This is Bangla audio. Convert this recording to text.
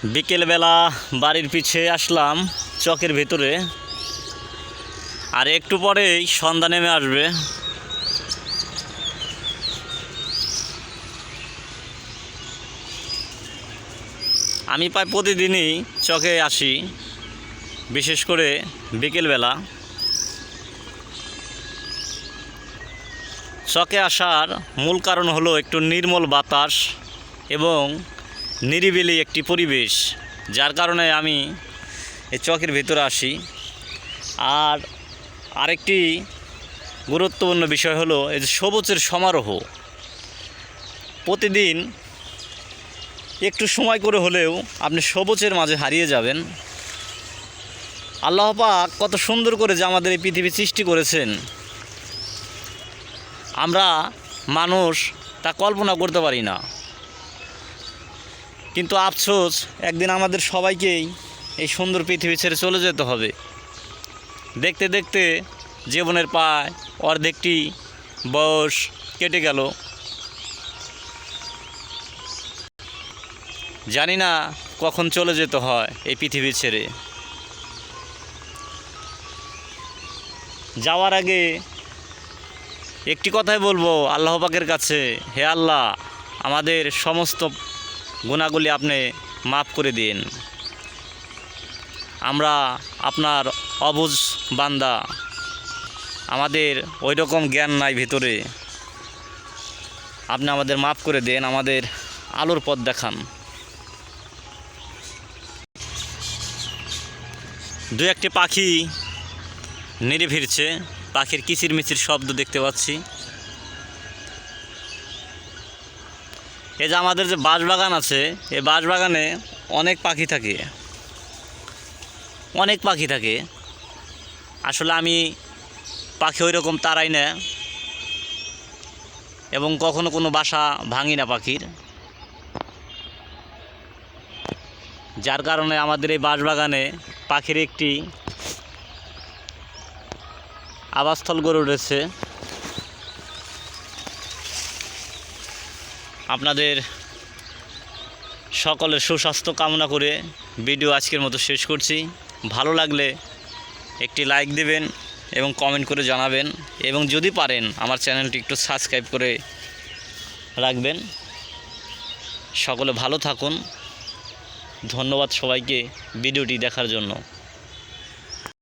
বিকেলবেলা বাড়ির পিছে আসলাম চকের ভেতরে, আর একটু পরেই সন্ধ্যা নেমে আসবে। আমি প্রায় প্রতিদিনই চকে আসি, বিশেষ করে বিকেলবেলা। চকে আসার মূল কারণ হলো একটু নির্মল বাতাস এবং নিরিবিলি একটি পরিবেশ, যার কারণে আমি এই চকের ভেতরে আসি। আর আরেকটি গুরুত্বপূর্ণ বিষয় হলো এই যে সবুজের সমারোহ। প্রতিদিন একটু সময় করে হলেও আপনি সবুজের মাঝে হারিয়ে যাবেন। আল্লাহ পাক কত সুন্দর করে যে আমাদের এই পৃথিবী সৃষ্টি করেছেন, আমরা মানুষ তা কল্পনা করতে পারি না। কিন্তু আফসোস, একদিন আমাদের সবাইকেই এই সুন্দর পৃথিবী ছেড়ে চলে যেতে হবে। দেখতে দেখতে জীবনের প্রায় অর্ধেকটি বয়স কেটে গেল। জানি না কখন চলে যেতে হয় এই পৃথিবী ছেড়ে। যাওয়ার আগে একটি কথাই বলবো আল্লাহ পাকের কাছে, হে আল্লাহ, আমাদের সমস্ত গুনাহগুলি আপনি মাফ করে দিন। আমরা আপনার অবুঝ বান্দা, আমাদের ওই রকম জ্ঞান নাই ভিতরে। আপনি আমাদের মাফ করে দেন, আমাদের আলোর পথ দেখান। দু একটি পাখি নেড়ে ফিরছে, পাখির কিচিরমিচির শব্দ দেখতে পাচ্ছি। এই যে আমাদের যে বাঁশবাগান আছে, এই বাঁশবাগানে অনেক পাখি থাকে, অনেক পাখি থাকে। আসলে আমি পাখি ওই রকম তাড়াই না এবং কখনো কোনো বাসা ভাঙি না পাখির, যার কারণে আমাদের এই বাঁশবাগানে পাখির একটি আবাসস্থল গড়ে উঠেছে। আপনাদের সকলের সুস্বাস্থ্য কামনা করে ভিডিও আজকের মতো শেষ করছি। ভালো লাগলে একটি লাইক দেবেন এবং কমেন্ট করে জানাবেন, এবং যদি পারেন আমার চ্যানেলটি একটু সাবস্ক্রাইব করে রাখবেন। সকলে ভালো থাকুন। ধন্যবাদ সবাইকে ভিডিওটি দেখার জন্য।